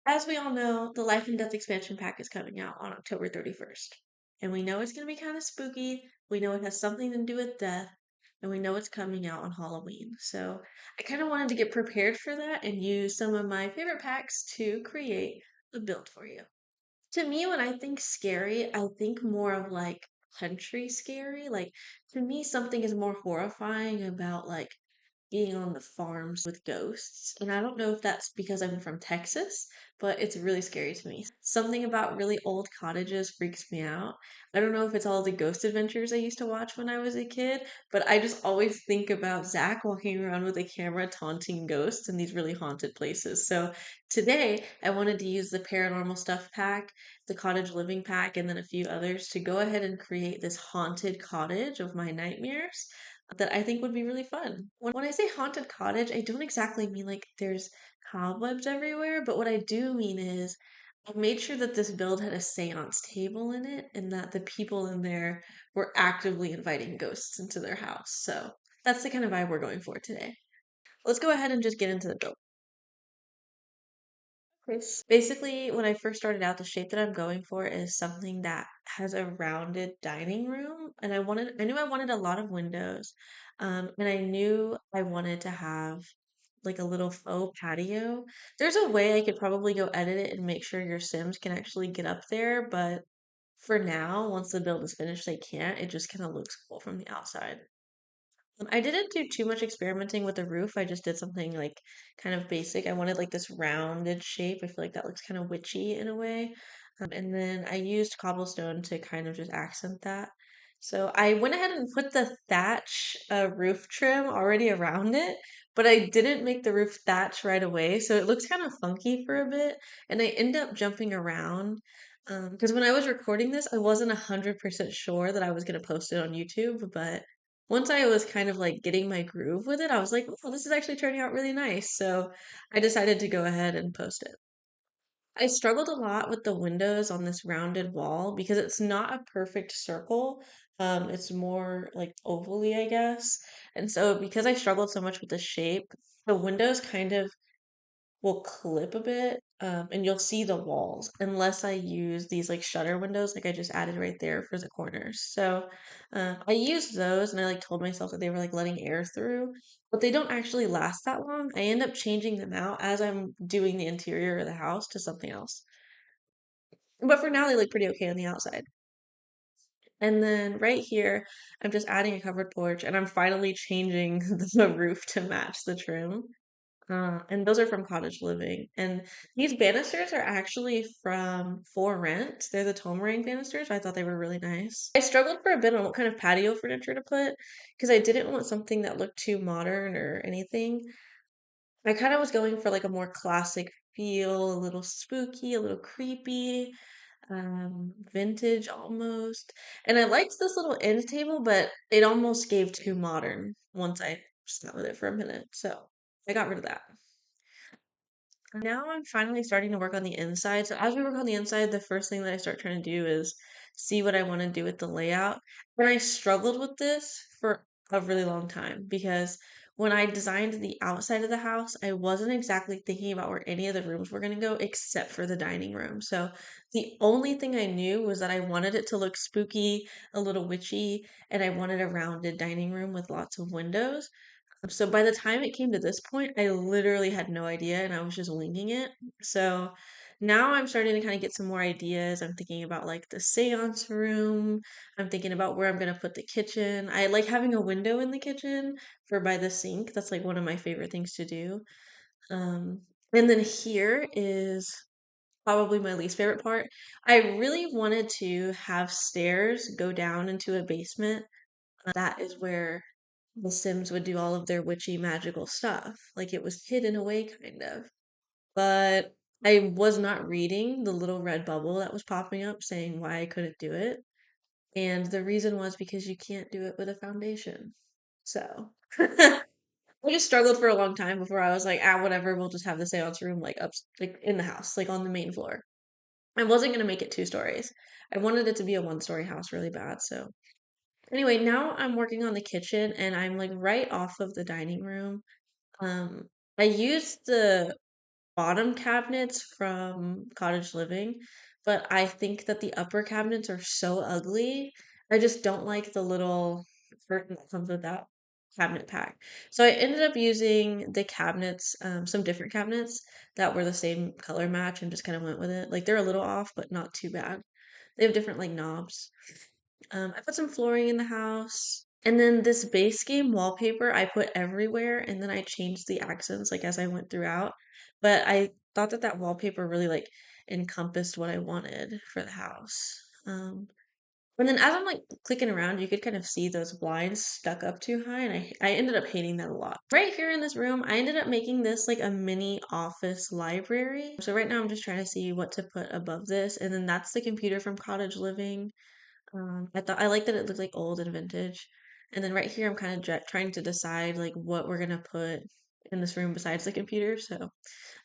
As we all know, the Life and Death expansion pack is coming out on October 31st. And we know it's going to be kind of spooky. We know it has something to do with death. And we know it's coming out on Halloween. So I kind of wanted to get prepared for that and use some of my favorite packs to create a build for you. To me, when I think scary, I think more of like country scary. Like to me, something is more horrifying about like being on the farms with ghosts. And I don't know if that's because I'm from Texas, but it's really scary to me. Something about really old cottages freaks me out. I don't know if it's all the ghost adventures I used to watch when I was a kid, but I just always think about Zach walking around with a camera taunting ghosts in these really haunted places. So today I wanted to use the paranormal stuff pack, the cottage living pack, and then a few others to go ahead and create this haunted cottage of my nightmares that I think would be really fun. When I say haunted cottage, I don't exactly mean like there's cobwebs everywhere, but what I do mean is I made sure that this build had a seance table in it and that the people in there were actively inviting ghosts into their house. So that's the kind of vibe we're going for today. Let's go ahead and just get into the build. Basically, when I first started out, the shape that I'm going for is something that has a rounded dining room, and I knew I wanted a lot of windows, and I knew I wanted to have like a little faux patio. There's a way I could probably go edit it and make sure your Sims can actually get up there, but for now, once the build is finished, they can't. It just kind of looks cool from the outside. I didn't do too much experimenting with the roof. I just did something like kind of basic. I wanted like this rounded shape. I feel like that looks kind of witchy in a way. And then I used cobblestone to kind of just accent that. So I went ahead and put the thatch roof trim already around it, but I didn't make the roof thatch right away. So it looks kind of funky for a bit. And I end up jumping around. Because when I was recording this, I wasn't 100% sure that I was going to post it on YouTube, but once I was kind of like getting my groove with it, I was like, oh, this is actually turning out really nice. So I decided to go ahead and post it. I struggled a lot with the windows on this rounded wall because it's not a perfect circle. It's more like ovally, I guess. And so because I struggled so much with the shape, the windows kind of will clip a bit, and you'll see the walls unless I use these like shutter windows like I just added right there for the corners. So I used those and I like told myself that they were like letting air through, but they don't actually last that long. I end up changing them out as I'm doing the interior of the house to something else. But for now, they look pretty okay on the outside. And then right here, I'm just adding a covered porch and I'm finally changing the roof to match the trim. And those are from Cottage Living. And these banisters are actually from For Rent. They're the Tomerang banisters. I thought they were really nice. I struggled for a bit on what kind of patio furniture to put because I didn't want something that looked too modern or anything. I kind of was going for like a more classic feel, a little spooky, a little creepy, vintage almost. And I liked this little end table, but it almost gave too modern once I sat with it for a minute. So I got rid of that. Now I'm finally starting to work on the inside. So as we work on the inside, the first thing that I start trying to do is see what I want to do with the layout. And I struggled with this for a really long time because when I designed the outside of the house, I wasn't exactly thinking about where any of the rooms were going to go except for the dining room. So the only thing I knew was that I wanted it to look spooky, a little witchy, and I wanted a rounded dining room with lots of windows. So by the time it came to this point, I literally had no idea and I was just winging it. So now I'm starting to kind of get some more ideas. I'm thinking about like the seance room. I'm thinking about where I'm going to put the kitchen. I like having a window in the kitchen for by the sink. That's like one of my favorite things to do. Um, and then here is probably my least favorite part. I really wanted to have stairs go down into a basement. That is where the Sims would do all of their witchy magical stuff. Like it was hidden away, kind of. But I was not reading the little red bubble that was popping up saying why I couldn't do it. And the reason was because you can't do it with a foundation. So I just struggled for a long time before I was like, ah, whatever, we'll just have the seance room like up, like in the house, like on the main floor. I wasn't gonna make it 2 stories. I wanted it to be a 1 story house really bad, so anyway, now I'm working on the kitchen and I'm like right off of the dining room. Um, I used the bottom cabinets from cottage living, but I think that the upper cabinets are so ugly. I just don't like the little curtain that comes with that cabinet pack. So I ended up using the cabinets, some different cabinets that were the same color match and just kind of went with it. Like they're a little off, but not too bad. They have different like knobs. I put some flooring in the house. And then this base game wallpaper I put everywhere and then I changed the accents like as I went throughout. But I thought that that wallpaper really like encompassed what I wanted for the house. And then as I'm like clicking around, you could kind of see those blinds stuck up too high, and I ended up hating that a lot. Right here in this room, I ended up making this like a mini office library. So right now I'm just trying to see what to put above this, and then that's the computer from Cottage Living. I thought I like that it looked like old and vintage. And then right here, I'm kind of trying to decide like what we're gonna put in this room besides the computer. So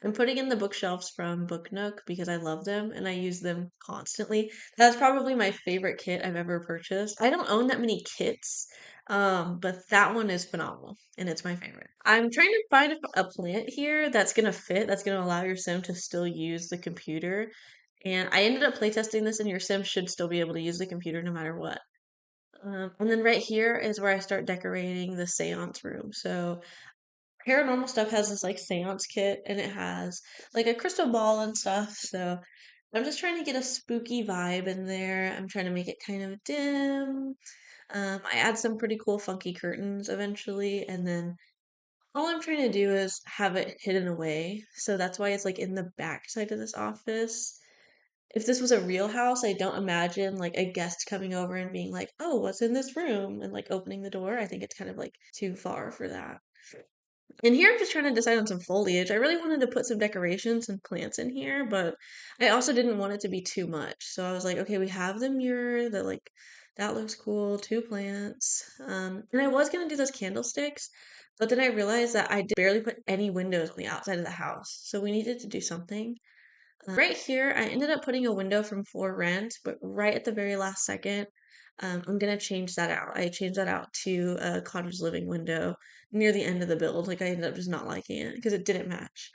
I'm putting in the bookshelves from Book Nook because I love them and I use them constantly. That's probably my favorite kit I've ever purchased. I don't own that many kits, but that one is phenomenal and it's my favorite. I'm trying to find a plant here that's gonna fit, that's gonna allow your sim to still use the computer. And I ended up playtesting this, and your sim should still be able to use the computer no matter what. And then right here is where I start decorating the seance room. So paranormal stuff has this like seance kit and it has like a crystal ball and stuff. So I'm just trying to get a spooky vibe in there. I'm trying to make it kind of dim. I add some pretty cool funky curtains eventually, and then all I'm trying to do is have it hidden away. So that's why it's like in the back side of this office. If this was a real house, I don't imagine like a guest coming over and being like, "Oh, what's in this room?" and like opening the door. I think it's kind of like too far for that. And here I'm just trying to decide on some foliage. I really wanted to put some decorations and plants in here, but I also didn't want it to be too much. So I was like, okay, we have the mirror that like that looks cool, two plants. And I was gonna do those candlesticks, but then I realized that I barely put any windows on the outside of the house. So we needed to do something. Right here, I ended up putting a window from For Rent, but right at the very last second, I'm gonna change that out. I changed that out to a cottage living window near the end of the build. Like I ended up just not liking it because it didn't match.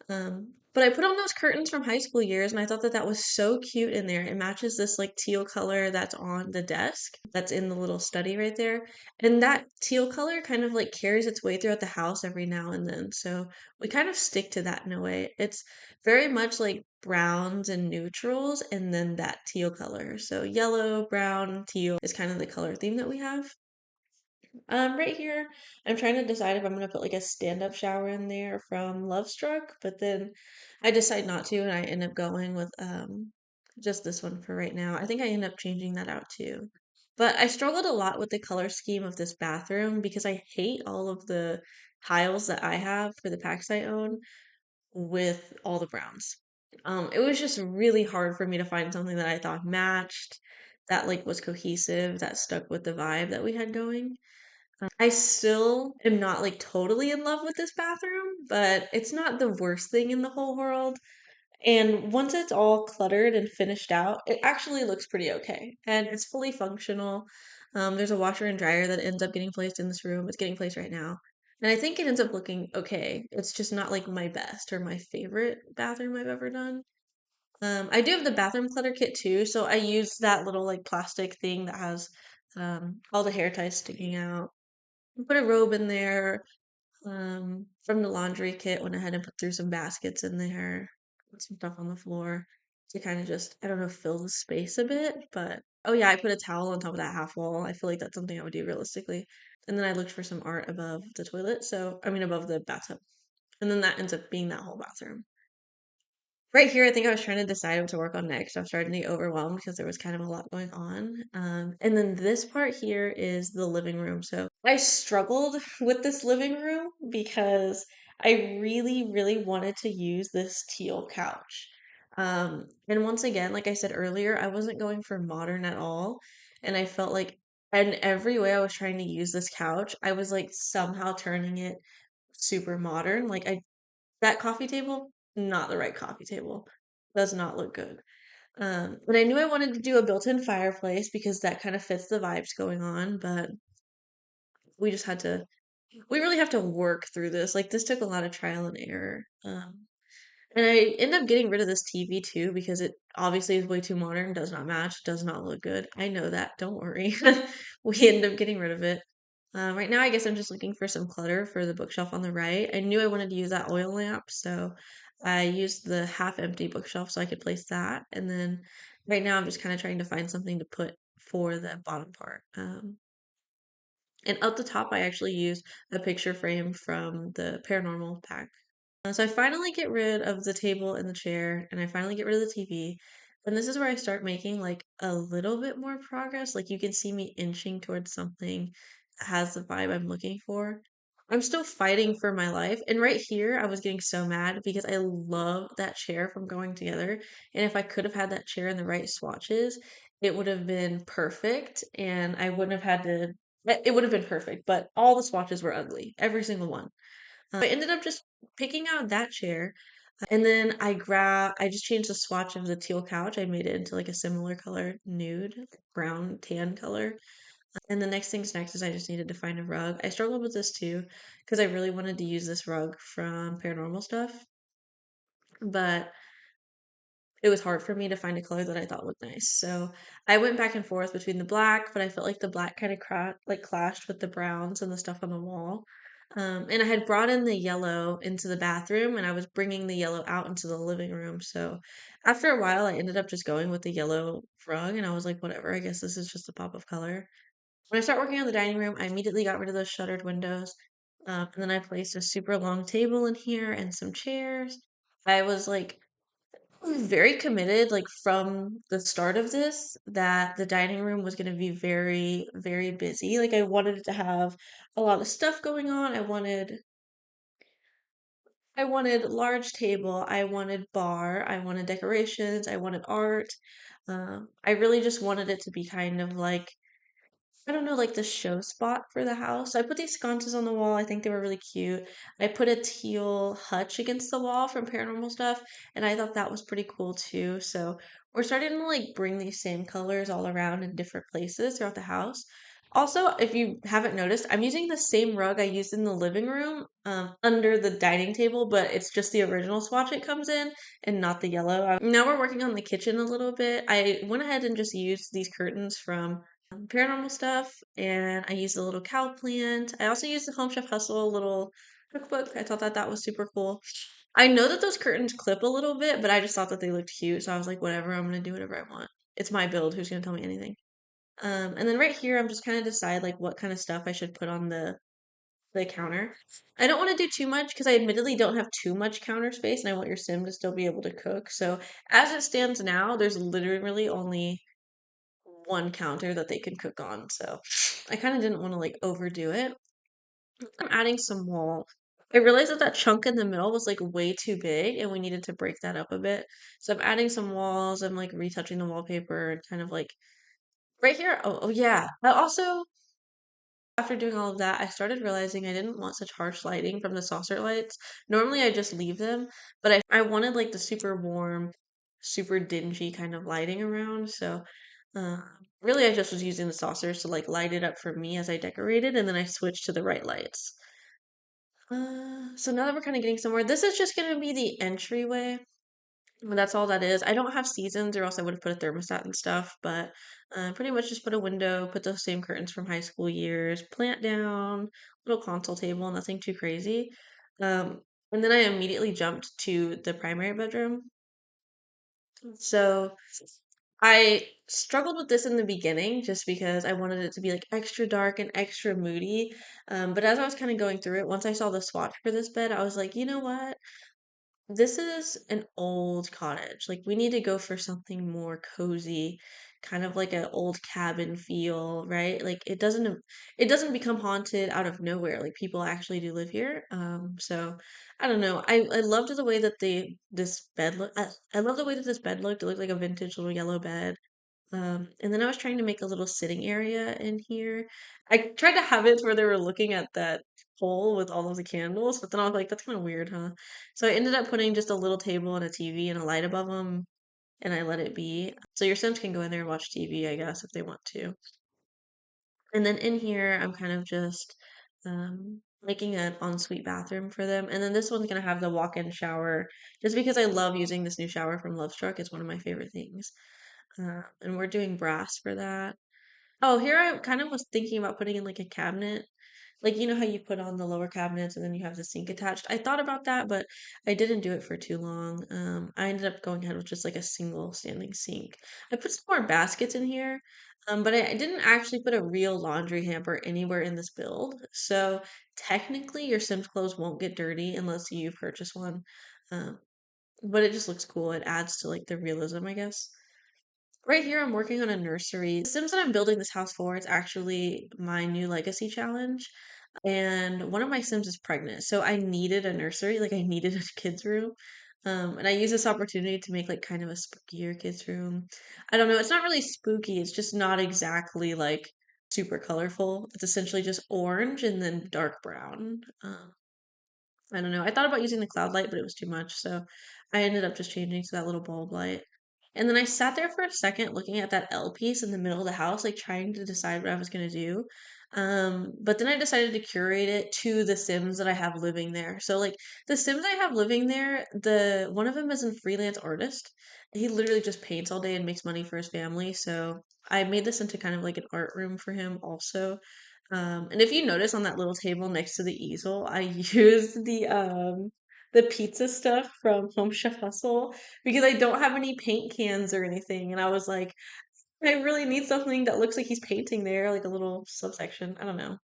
But I put on those curtains from high school years, and I thought that that was so cute in there. It matches this like teal color that's on the desk, that's in the little study right there. And that teal color kind of like carries its way throughout the house every now and then. So we kind of stick to that in a way. It's very much like browns and neutrals, and then that teal color. So yellow, brown, teal is kind of the color theme that we have. Right here, I'm trying to decide if I'm gonna put like a stand-up shower in there from Love Struck, but then I decide not to, and I end up going with just this one for right now. I think I end up changing that out too. But I struggled a lot with the color scheme of this bathroom because I hate all of the tiles that I have for the packs I own with all the browns. It was just really hard for me to find something that I thought matched, that like was cohesive, that stuck with the vibe that we had going. I still am not like totally in love with this bathroom, but it's not the worst thing in the whole world. And once it's all cluttered and finished out, it actually looks pretty okay. And it's fully functional. There's a washer and dryer that ends up getting placed in this room. It's getting placed right now. And I think it ends up looking okay. It's just not like my best or my favorite bathroom I've ever done. I do have the bathroom clutter kit too, so I use that little like plastic thing that has all the hair ties sticking out. Put a robe in there. From the laundry kit, went ahead and put through some baskets in there, put some stuff on the floor to kind of just, I don't know, fill the space a bit. But oh yeah, I put a towel on top of that half wall. I feel like that's something I would do realistically. And then I looked for some art above the toilet, so I mean above the bathtub. And then that ends up being that whole bathroom. Right here, I think I was trying to decide what to work on next. I was starting to get overwhelmed because there was kind of a lot going on. And then this part here is the living room. So I struggled with this living room because I really, really wanted to use this teal couch. And once again, like I said earlier, I wasn't going for modern at all. And I felt like in every way I was trying to use this couch, I was like somehow turning it super modern. Like I that coffee table, not the right coffee table. Does not look good. And I knew I wanted to do a built-in fireplace because that kind of fits the vibes going on, but we just had to, we really have to work through this. Like this took a lot of trial and error. And I end up getting rid of this TV too because it obviously is way too modern, does not match, does not look good. I know that, don't worry. We end up getting rid of it. Right now, I guess I'm just looking for some clutter for the bookshelf on the right. I knew I wanted to use that oil lamp, so I used the half empty bookshelf so I could place that. And then right now, I'm just kind of trying to find something to put for the bottom part. And at the top, I actually used a picture frame from the paranormal pack. So I finally get rid of the table and the chair, and I finally get rid of the TV. And this is where I start making like a little bit more progress. Like you can see me inching towards something that has the vibe I'm looking for. I'm still fighting for my life. And right here, I was getting so mad because I love that chair from Going Together. And if I could have had that chair in the right swatches, it would have been perfect. And I wouldn't have had to, it would have been perfect. But all the swatches were ugly, every single one. I ended up just picking out that chair. And then I just changed the swatch of the teal couch. I made it into like a similar color, nude, brown, tan color. And the next thing's next is I just needed to find a rug. I struggled with this too because I really wanted to use this rug from Paranormal Stuff, but it was hard for me to find a color that I thought looked nice. So I went back and forth between the black, but I felt like the black kind of clashed with the browns and the stuff on the wall. And I had brought in the yellow into the bathroom and I was bringing the yellow out into the living room. So after a while, I ended up just going with the yellow rug and I was like, whatever, I guess this is just a pop of color. When I start working on the dining room, I immediately got rid of those shuttered windows. And then I placed a super long table in here and some chairs. I was like, very committed, like from the start of this, that the dining room was going to be very, very busy. Like I wanted it to have a lot of stuff going on. I wanted large table. I wanted bar. I wanted decorations. I wanted art. I really just wanted it to be kind of like I don't know, like the show spot for the house. So I put these sconces on the wall. I think they were really cute. I put a teal hutch against the wall from Paranormal Stuff, and I thought that was pretty cool too. So we're starting to like bring these same colors all around in different places throughout the house. Also, if you haven't noticed, I'm using the same rug I used in the living room under the dining table, but it's just the original swatch it comes in and not the yellow. Now we're working on the kitchen a little bit. I went ahead and just used these curtains from paranormal stuff, and I used a little cow plant. I also used the Home Chef Hustle little cookbook. I thought that that was super cool. I know that those curtains clip a little bit, but I just thought that they looked cute, so I was like, whatever, I'm gonna do whatever I want. It's my build. Who's gonna tell me anything? And then right here, I'm just kind of decide like what kind of stuff I should put on the counter. I don't want to do too much because I admittedly don't have too much counter space, and I want your sim to still be able to cook. So as it stands now, there's literally only one counter that they can cook on. So I kind of didn't want to like overdo it. I'm adding some wall. I realized that that chunk in the middle was like way too big and we needed to break that up a bit. So I'm adding some walls. I'm like retouching the wallpaper and kind of like right here. Oh yeah. I also, after doing all of that, I started realizing I didn't want such harsh lighting from the saucer lights. Normally I just leave them, but I wanted like the super warm, super dingy kind of lighting around. So uh, really I just was using the saucers to like light it up for me as I decorated, and then I switched to the right lights. So now that we're kind of getting somewhere, this is just gonna be the entryway. That's all that is. I don't have seasons, or else I would have put a thermostat and stuff, but pretty much just put a window, put those same curtains from high school years, plant down, little console table, nothing too crazy. Um, and then I immediately jumped to the primary bedroom. So I struggled with this in the beginning just because I wanted it to be like extra dark and extra moody. But as I was kind of going through it, once I saw the swatch for this bed, I was like, you know what? This is an old cottage. Like we need to go for something more cozy, kind of like an old cabin feel, right? Like it doesn't become haunted out of nowhere. Like people actually do live here. So I don't know. I loved the way that this bed looked. I love the way that this bed looked. It looked like a vintage little yellow bed. And then I was trying to make a little sitting area in here. I tried to have it where they were looking at that pole with all of the candles, but then I was like, that's kind of weird, huh? So I ended up putting just a little table and a TV and a light above them, and I let it be. So your Sims can go in there and watch TV, I guess, if they want to. And then in here, I'm kind of just making an ensuite bathroom for them. And then this one's gonna have the walk-in shower, just because I love using this new shower from Lovestruck. It's one of my favorite things. And we're doing brass for that. Oh, here I kind of was thinking about putting in like a cabinet. Like, you know how you put on the lower cabinets and then you have the sink attached? I thought about that, but I didn't do it for too long. I ended up going ahead with just like a single standing sink. I put some more baskets in here, but I didn't actually put a real laundry hamper anywhere in this build. So technically, your Sims clothes won't get dirty unless you purchase one. Um, but it just looks cool. It adds to like the realism, I guess. Right here, I'm working on a nursery. The Sims that I'm building this house for, it's actually my new legacy challenge. And one of my Sims is pregnant. So I needed a nursery, like I needed a kids' room. And I use this opportunity to make like kind of a spookier kids' room. I don't know, it's not really spooky, it's just not exactly like super colorful. It's essentially just orange and then dark brown. I don't know. I thought about using the cloud light, but it was too much, so I ended up just changing to that little bulb light. And then I sat there for a second looking at that L piece in the middle of the house, like trying to decide what I was gonna do. But then I decided to curate it to the Sims that I have living there. So like the Sims I have living there, the one of them is a freelance artist. He literally just paints all day and makes money for his family. So I made this into kind of like an art room for him also. And if you notice on that little table next to the easel, I used the pizza stuff from Home Chef Hustle because I don't have any paint cans or anything. And I was like, I really need something that looks like he's painting there, like a little subsection. I don't know.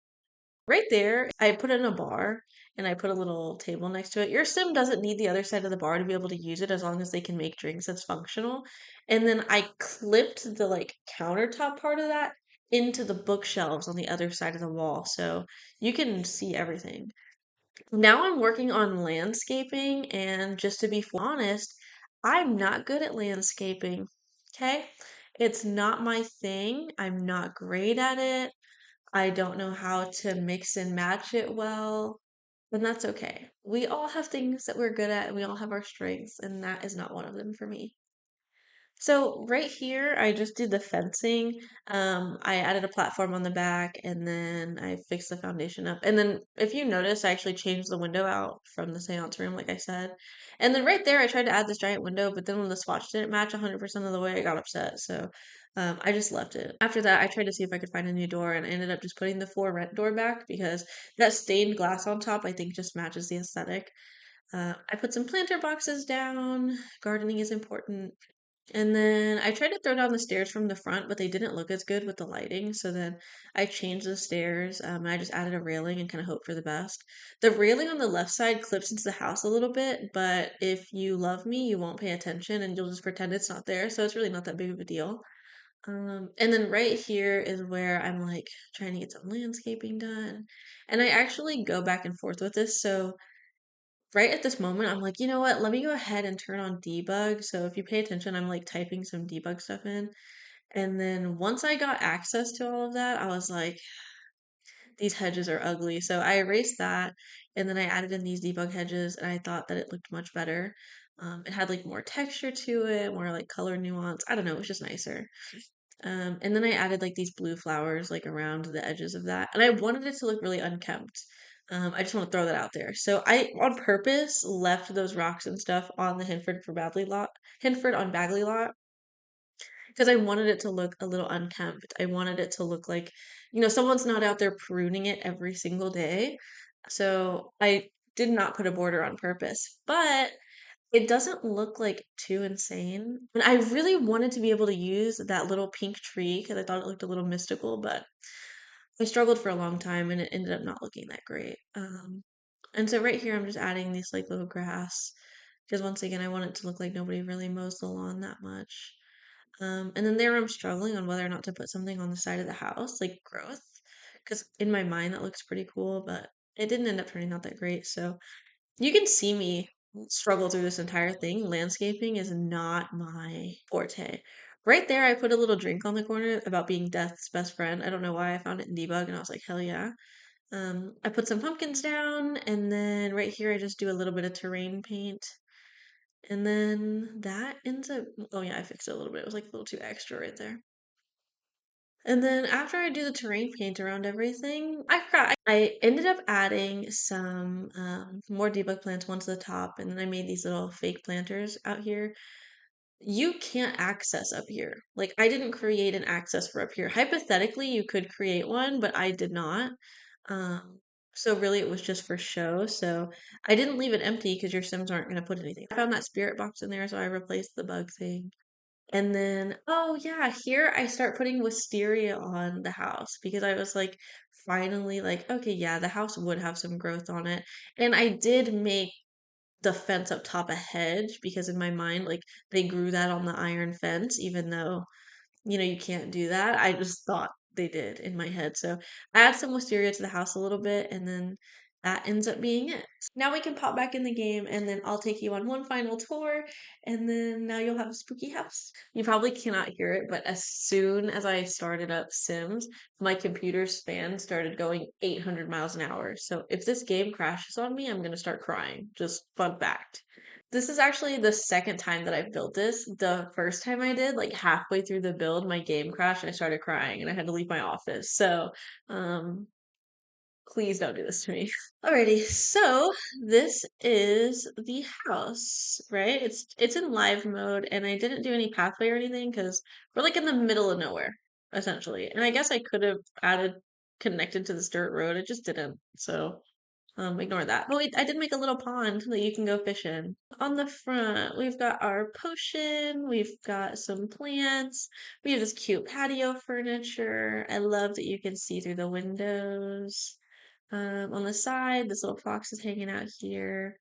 Right there, I put in a bar and I put a little table next to it. Your sim doesn't need the other side of the bar to be able to use it as long as they can make drinks that's functional. And then I clipped the like countertop part of that into the bookshelves on the other side of the wall so you can see everything. Now I'm working on landscaping, and just to be honest, I'm not good at landscaping. Okay? It's not my thing. I'm not great at it. I don't know how to mix and match it well, but that's okay. We all have things that we're good at, and we all have our strengths, and that is not one of them for me. So right here, I just did the fencing. I added a platform on the back, and then I fixed the foundation up. And then if you notice, I actually changed the window out from the seance room, like I said. And then right there, I tried to add this giant window, but then when the swatch didn't match 100% of the way, I got upset. So I just left it. After that, I tried to see if I could find a new door, and I ended up just putting the for rent door back because that stained glass on top, I think, just matches the aesthetic. I put some planter boxes down. Gardening is important. And then I tried to throw down the stairs from the front, but they didn't look as good with the lighting. So then I changed the stairs, and I just added a railing and kind of hope for the best. The railing on the left side clips into the house a little bit, but if you love me, you won't pay attention and you'll just pretend it's not there. So it's really not that big of a deal. And then right here is where I'm like trying to get some landscaping done. And I actually go back and forth with this. So right at this moment, I'm like, you know what? Let me go ahead and turn on debug. So if you pay attention, I'm like typing some debug stuff in. And then once I got access to all of that, I was like, these hedges are ugly. So I erased that and then I added in these debug hedges and I thought that it looked much better. It had like more texture to it, more like color nuance. I don't know, it was just nicer. And then I added like these blue flowers like around the edges of that. And I wanted it to look really unkempt. I just want to throw that out there. So I on purpose left those rocks and stuff on the Hinford on Bagley lot, because I wanted it to look a little unkempt. I wanted it to look like, someone's not out there pruning it every single day. So I did not put a border on purpose, but it doesn't look like too insane. And I really wanted to be able to use that little pink tree because I thought it looked a little mystical, but I struggled for a long time and it ended up not looking that great. And so right here I'm just adding these like little grass because once again I want it to look like nobody really mows the lawn that much. And then there I'm struggling on whether or not to put something on the side of the house, like growth, because in my mind that looks pretty cool, but it didn't end up turning out that great. So you can see me struggle through this entire thing. Landscaping is not my forte. Right there, I put a little drink on the corner about being death's best friend. I don't know why I found it in debug, and I was like, hell yeah. I put some pumpkins down, and then right here, I just do a little bit of terrain paint. And then that ends up, oh yeah, I fixed it a little bit. It was like a little too extra right there. And then after I do the terrain paint around everything, I forgot. I ended up adding some more debug plants onto the top, and then I made these little fake planters out here. You can't access up here. Like, I didn't create an access for up here. Hypothetically, you could create one, but I did not. Um, so really it was just for show. So I didn't leave it empty because your Sims aren't going to put anything. I found that spirit box in there, so I replaced the bug thing. And then, oh yeah, here I start putting wisteria on the house because I was like, finally, like, okay, yeah, the house would have some growth on it. And I did make the fence up top a hedge because in my mind, like, they grew that on the iron fence, even though, you can't do that. I just thought they did in my head. So I add some wisteria to the house a little bit, and then that ends up being it. Now we can pop back in the game, and then I'll take you on one final tour, and then now you'll have a spooky house. You probably cannot hear it, but as soon as I started up Sims, my computer's fan started going 800 miles an hour. So if this game crashes on me, I'm gonna start crying. Just fun fact. This is actually the second time that I've built this. The first time I did, like halfway through the build, my game crashed and I started crying and I had to leave my office. So, um, please don't do this to me. Alrighty, so this is the house, right? It's in live mode, and I didn't do any pathway or anything because we're like in the middle of nowhere, essentially. And I guess I could have added connected to this dirt road. It just didn't. So ignore that. But wait, I did make a little pond that you can go fish in. On the front, we've got our potion, we've got some plants, we have this cute patio furniture. I love that you can see through the windows. On the side, this little fox is hanging out here.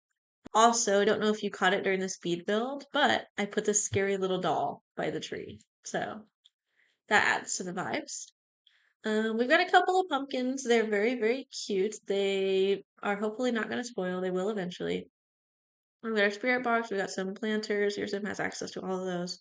Also, I don't know if you caught it during the speed build, but I put this scary little doll by the tree. So that adds to the vibes. We've got a couple of pumpkins. They're very, very cute. They are hopefully not going to spoil. They will eventually. We've got our spirit box. We got some planters. Your sim has access to all of those.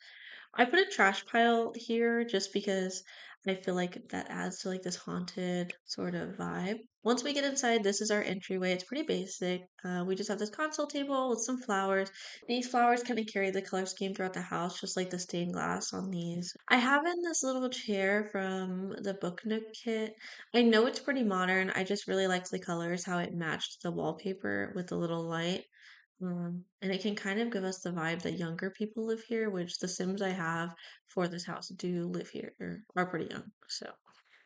I put a trash pile here just because I feel like that adds to like this haunted sort of vibe. Once we get inside, this is our entryway. It's pretty basic. We just have this console table with some flowers. These flowers kind of carry the color scheme throughout the house, just like the stained glass on these. I have in this little chair from the Book Nook kit. I know it's pretty modern. I just really liked the colors, how it matched the wallpaper with the little light. And it can kind of give us the vibe that younger people live here, which the Sims I have for this house do live here, or are pretty young. So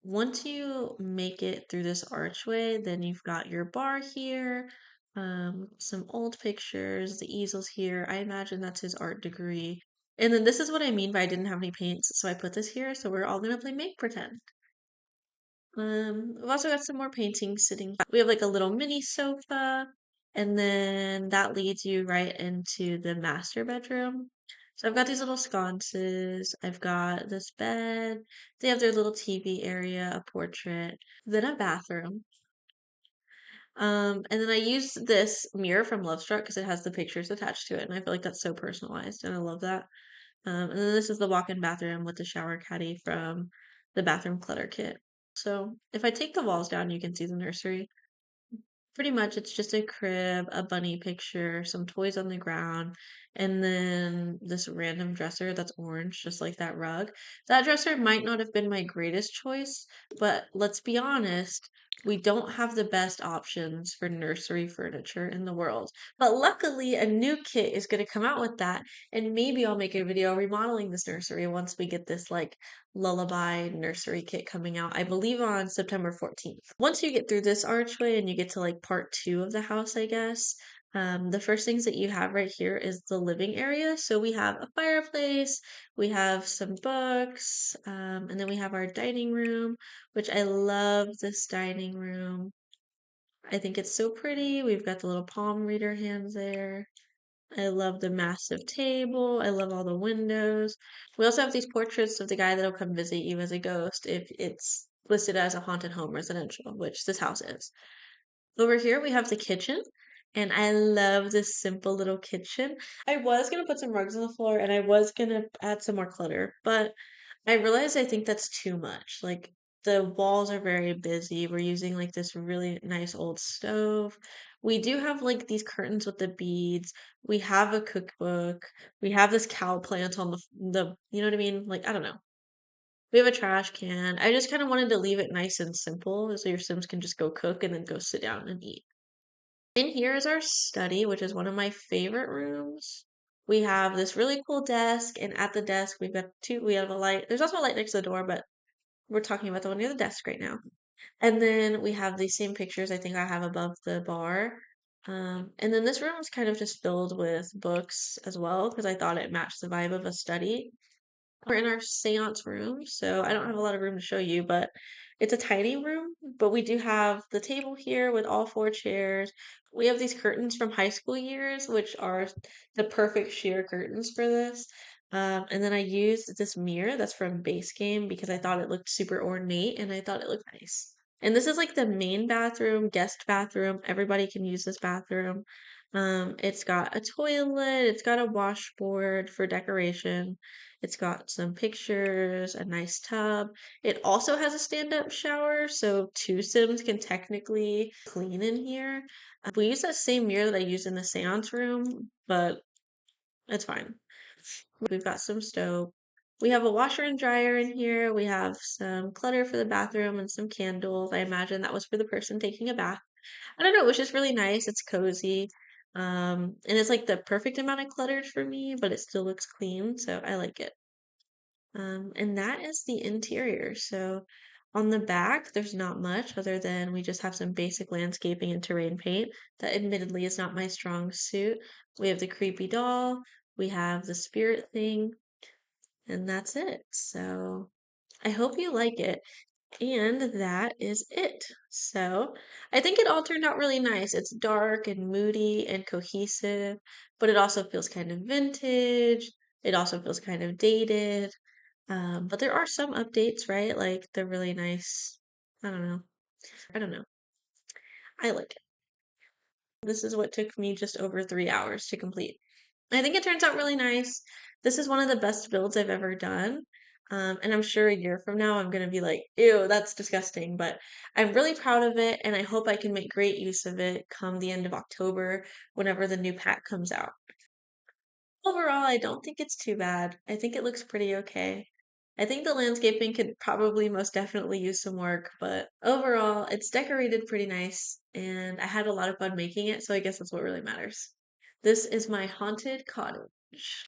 once you make it through this archway, then you've got your bar here, some old pictures, the easels here. I imagine that's his art degree. And then this is what I mean by I didn't have any paints, so I put this here. So we're all gonna play make pretend. We've also got some more paintings sitting. We have like a little mini sofa, and then that leads you right into the master bedroom. So I've got these little sconces. I've got this bed. They have their little TV area, a portrait, then a bathroom. And then I used this mirror from Lovestruck because it has the pictures attached to it, and I feel like that's so personalized, and I love that. And then this is the walk-in bathroom with the shower caddy from the bathroom clutter kit. So if I take the walls down, you can see the nursery. Pretty much it's just a crib, a bunny picture, some toys on the ground, and then this random dresser that's orange, just like that rug. That dresser might not have been my greatest choice, but let's be honest, we don't have the best options for nursery furniture in the world. But luckily, a new kit is going to come out with that, and maybe I'll make a video remodeling this nursery once we get this like lullaby nursery kit coming out, I believe on September 14th. Once you get through this archway and you get to like part two of the house, I guess, the first things that you have right here is the living area. So we have a fireplace, we have some books, and then we have our dining room, which I love this dining room. I think it's so pretty. We've got the little palm reader hands there. I love the massive table. I love all the windows. We also have these portraits of the guy that'll come visit you as a ghost if it's listed as a haunted home residential, which this house is. Over here, we have the kitchen, and I love this simple little kitchen. I was gonna put some rugs on the floor and I was gonna add some more clutter, but I realized I think that's too much. Like the walls are very busy. We're using like this really nice old stove. We do have like these curtains with the beads. We have a cookbook. We have this cow plant on the you know what I mean? Like I don't know. We have a trash can. I just kind of wanted to leave it nice and simple so your Sims can just go cook and then go sit down and eat. In here is our study, which is one of my favorite rooms. We have this really cool desk, and at the desk we have a light. There's also a light next to the door, but we're talking about the one near the desk right now. And then we have these same pictures I think I have above the bar. And then this room is kind of just filled with books as well because I thought it matched the vibe of a study. We're in our seance room, so I don't have a lot of room to show you, but it's a tiny room. But we do have the table here with all four chairs. We have these curtains from high school years, which are the perfect sheer curtains for this. And then I used this mirror that's from Base Game because I thought it looked super ornate and I thought it looked nice. And this is like the main bathroom, guest bathroom. Everybody can use this bathroom. It's got a toilet, it's got a washboard for decoration. It's got some pictures, a nice tub. It also has a stand-up shower, so two Sims can technically clean in here. We use that same mirror that I used in the seance room, but it's fine. We've got some stove. We have a washer and dryer in here. We have some clutter for the bathroom and some candles. I imagine that was for the person taking a bath. I don't know, it was just really nice. It's cozy. And it's like the perfect amount of cluttered for me, but it still looks clean, so I like it. And that is the interior. So on the back, there's not much other than we just have some basic landscaping and terrain paint that admittedly is not my strong suit. We have the creepy doll, we have the spirit thing, and that's it. So I hope you like it. And that is it. So I think it all turned out really nice. It's dark and moody and cohesive, but it also feels kind of vintage. It also feels kind of dated. But there are some updates, right? Like the really nice, I don't know. I don't know. I like it. This is what took me just over 3 hours to complete. I think it turns out really nice. This is one of the best builds I've ever done. And I'm sure a year from now I'm gonna be like, ew, that's disgusting. But I'm really proud of it, and I hope I can make great use of it come the end of October, whenever the new pack comes out. Overall, I don't think it's too bad. I think it looks pretty okay. I think the landscaping could probably most definitely use some work, but overall, it's decorated pretty nice, and I had a lot of fun making it, so I guess that's what really matters. This is my haunted cottage.